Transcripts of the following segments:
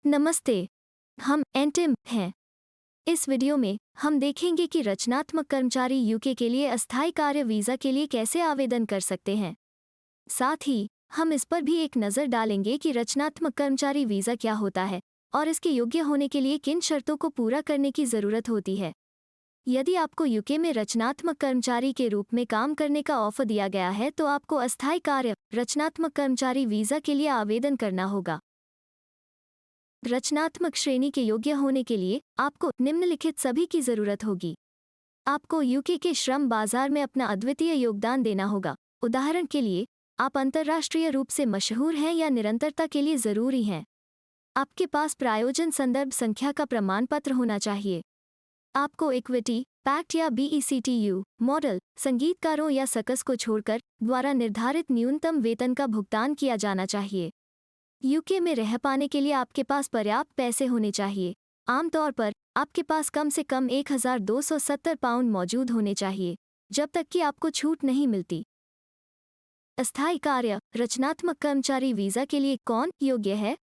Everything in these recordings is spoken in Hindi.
नमस्ते। हम एनटिम हैं। इस वीडियो में हम देखेंगे कि रचनात्मक कर्मचारी यूके के लिए अस्थायी कार्य वीज़ा के लिए कैसे आवेदन कर सकते हैं। साथ ही हम इस पर भी एक नज़र डालेंगे कि रचनात्मक कर्मचारी वीज़ा क्या होता है और इसके योग्य होने के लिए किन शर्तों को पूरा करने की ज़रूरत होती है। यदि आपको यूके में रचनात्मक कर्मचारी के रूप में काम करने का ऑफर दिया गया है तो आपको अस्थायी कार्य रचनात्मक कर्मचारी वीज़ा के लिए आवेदन करना होगा। रचनात्मक श्रेणी के योग्य होने के लिए आपको निम्नलिखित सभी की जरूरत होगी। आपको यूके के श्रम बाजार में अपना अद्वितीय योगदान देना होगा। उदाहरण के लिए, आप अंतर्राष्ट्रीय रूप से मशहूर हैं या निरंतरता के लिए जरूरी हैं। आपके पास प्रायोजन संदर्भ संख्या का प्रमाण पत्र होना चाहिए। आपको इक्विटी, पैक्ट या बीईसीटीयू मॉडल संगीतकारों या सकस को छोड़कर द्वारा निर्धारित न्यूनतम वेतन का भुगतान किया जाना चाहिए। यूके में रह पाने के लिए आपके पास पर्याप्त पैसे होने चाहिए। आमतौर पर आपके पास कम से कम 1270 पाउंड मौजूद होने चाहिए, जब तक कि आपको छूट नहीं मिलती। अस्थायी कार्य रचनात्मक कर्मचारी वीज़ा के लिए कौन योग्य है?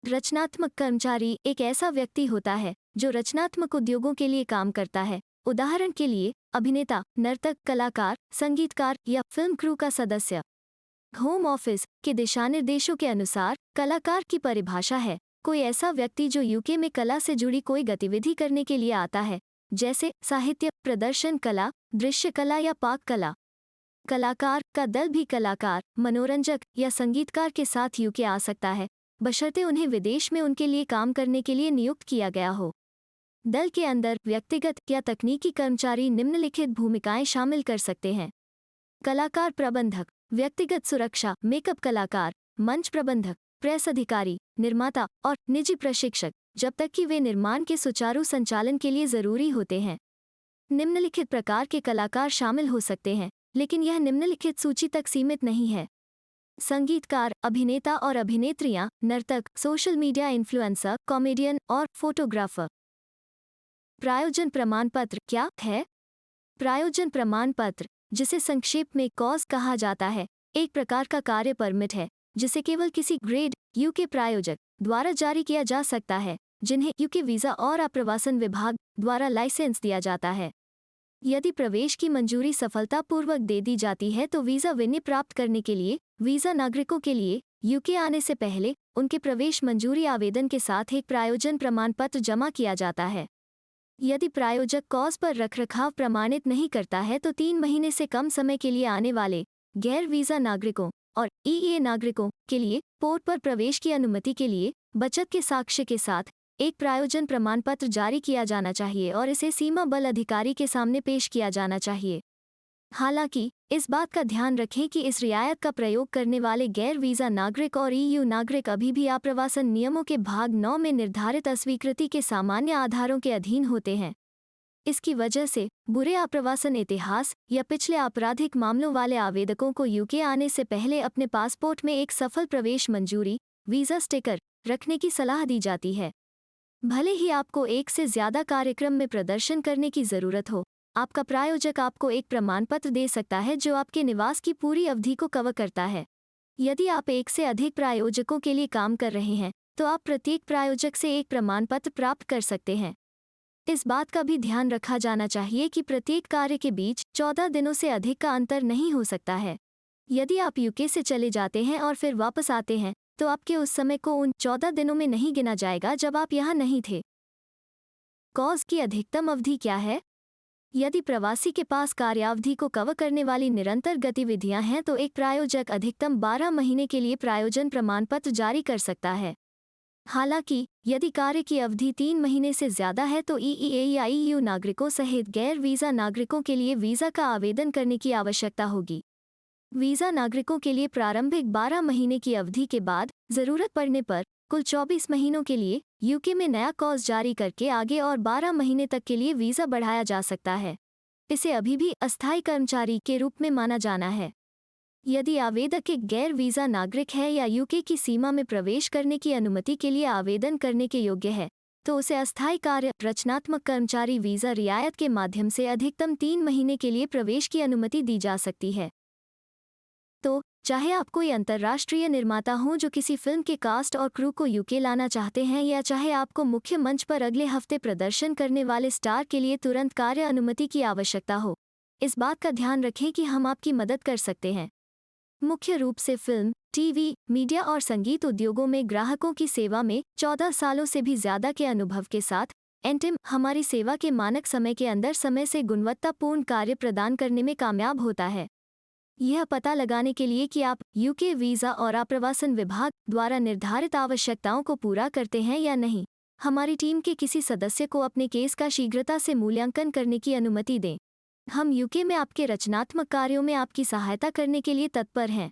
रचनात्मक कर्मचारी एक ऐसा व्यक्ति होता है जो रचनात्मक उद्योगों के लिए काम करता है। उदाहरण के लिए, अभिनेता, नर्तक, कलाकार, संगीतकार या फिल्म क्रू का सदस्य। होम ऑफिस के दिशानिर्देशों के अनुसार कलाकार की परिभाषा है कोई ऐसा व्यक्ति जो यूके में कला से जुड़ी कोई गतिविधि करने के लिए आता है, जैसे साहित्य, प्रदर्शन कला, दृश्य कला या पाक कला। कलाकार का दल भी कलाकार, मनोरंजक या संगीतकार के साथ यूके आ सकता है, बशर्ते उन्हें विदेश में उनके लिए काम करने के लिए नियुक्त किया गया हो। दल के अंदर व्यक्तिगत या तकनीकी कर्मचारी निम्नलिखित भूमिकाएं शामिल कर सकते हैं। कलाकार प्रबंधक, व्यक्तिगत सुरक्षा, मेकअप कलाकार, मंच प्रबंधक, प्रेस अधिकारी, निर्माता और निजी प्रशिक्षक, जब तक कि वे निर्माण के सुचारू संचालन के लिए जरूरी होते हैं। निम्नलिखित प्रकार के कलाकार शामिल हो सकते हैं, लेकिन यह निम्नलिखित सूची तक सीमित नहीं है। संगीतकार, अभिनेता और अभिनेत्रियां, नर्तक, सोशल मीडिया इन्फ्लुएंसर, कॉमेडियन और फोटोग्राफर। प्रायोजन प्रमाण पत्र क्या है? प्रायोजन प्रमाण पत्र, जिसे संक्षेप में कॉज कहा जाता है, एक प्रकार का कार्य परमिट है जिसे केवल किसी ग्रेड यूके प्रायोजक द्वारा जारी किया जा सकता है, जिन्हें यूके वीज़ा और आप्रवासन विभाग द्वारा लाइसेंस दिया जाता है। यदि प्रवेश की मंजूरी सफलतापूर्वक दे दी जाती है तो वीज़ा विन्यास प्राप्त करने के लिए वीज़ा नागरिकों के लिए यूके आने से पहले उनके प्रवेश मंजूरी आवेदन के साथ एक प्रायोजन प्रमाण पत्र जमा किया जाता है। यदि प्रायोजक कॉज पर रखरखाव प्रमाणित नहीं करता है तो 3 महीने से कम समय के लिए आने वाले गैर वीज़ा नागरिकों और ईईए नागरिकों के लिए पोर्ट पर प्रवेश की अनुमति के लिए बचत के साक्ष्य के साथ एक प्रायोजन प्रमाण पत्र जारी किया जाना चाहिए और इसे सीमा बल अधिकारी के सामने पेश किया जाना चाहिए। हालांकि इस बात का ध्यान रखें कि इस रियायत का प्रयोग करने वाले गैर वीज़ा नागरिक और ईयू नागरिक अभी भी आप्रवासन नियमों के भाग 9 में निर्धारित अस्वीकृति के सामान्य आधारों के अधीन होते हैं। इसकी वजह से बुरे आप्रवासन इतिहास या पिछले आपराधिक मामलों वाले आवेदकों को यूके आने से पहले अपने पासपोर्ट में एक सफल प्रवेश मंजूरी वीज़ा स्टिकर रखने की सलाह दी जाती है। भले ही आपको एक से ज्यादा कार्यक्रम में प्रदर्शन करने की जरूरत हो, आपका प्रायोजक आपको एक प्रमाण पत्र दे सकता है जो आपके निवास की पूरी अवधि को कवर करता है। यदि आप एक से अधिक प्रायोजकों के लिए काम कर रहे हैं तो आप प्रत्येक प्रायोजक से एक प्रमाण पत्र प्राप्त कर सकते हैं। इस बात का भी ध्यान रखा जाना चाहिए कि प्रत्येक कार्य के बीच 14 दिनों से अधिक का अंतर नहीं हो सकता है। यदि आप यूके से चले जाते हैं और फिर वापस आते हैं तो आपके उस समय को उन 14 दिनों में नहीं गिना जाएगा जब आप यहाँ नहीं थे। कॉज की अधिकतम अवधि क्या है? यदि प्रवासी के पास कार्यावधि को कवर करने वाली निरंतर गतिविधियां हैं तो एक प्रायोजक अधिकतम 12 महीने के लिए प्रायोजन प्रमाण पत्र जारी कर सकता है। हालांकि यदि कार्य की अवधि 3 महीने से ज्यादा है तो ईईए या ईयू नागरिकों सहित गैर वीज़ा नागरिकों के लिए वीज़ा का आवेदन करने की आवश्यकता होगी। वीज़ा नागरिकों के लिए प्रारंभिक 12 महीने की अवधि के बाद जरूरत पड़ने पर कुल 24 महीनों के लिए यूके में नया कॉज जारी करके आगे और 12 महीने तक के लिए वीज़ा बढ़ाया जा सकता है। इसे अभी भी अस्थायी कर्मचारी के रूप में माना जाना है। यदि आवेदक एक गैर वीज़ा नागरिक है या यूके की सीमा में प्रवेश करने की अनुमति के लिए आवेदन करने के योग्य है तो उसे अस्थायी कार्य रचनात्मक कर्मचारी वीज़ा रियायत के माध्यम से अधिकतम 3 महीने के लिए प्रवेश की अनुमति दी जा सकती है। तो चाहे आप कोई अंतर्राष्ट्रीय निर्माता हो जो किसी फिल्म के कास्ट और क्रू को यूके लाना चाहते हैं, या चाहे आपको मुख्य मंच पर अगले हफ्ते प्रदर्शन करने वाले स्टार के लिए तुरंत कार्य अनुमति की आवश्यकता हो, इस बात का ध्यान रखें कि हम आपकी मदद कर सकते हैं। मुख्य रूप से फिल्म, टीवी, मीडिया और संगीत उद्योगों में ग्राहकों की सेवा में 14 सालों से भी ज्यादा के अनुभव के साथ एंटिम हमारी सेवा के मानक समय के अंदर समय से गुणवत्तापूर्ण कार्य प्रदान करने में कामयाब होता है। यह पता लगाने के लिए कि आप यूके वीज़ा और आप्रवासन विभाग द्वारा निर्धारित आवश्यकताओं को पूरा करते हैं या नहीं, हमारी टीम के किसी सदस्य को अपने केस का शीघ्रता से मूल्यांकन करने की अनुमति दें। हम यूके में आपके रचनात्मक कार्यों में आपकी सहायता करने के लिए तत्पर हैं।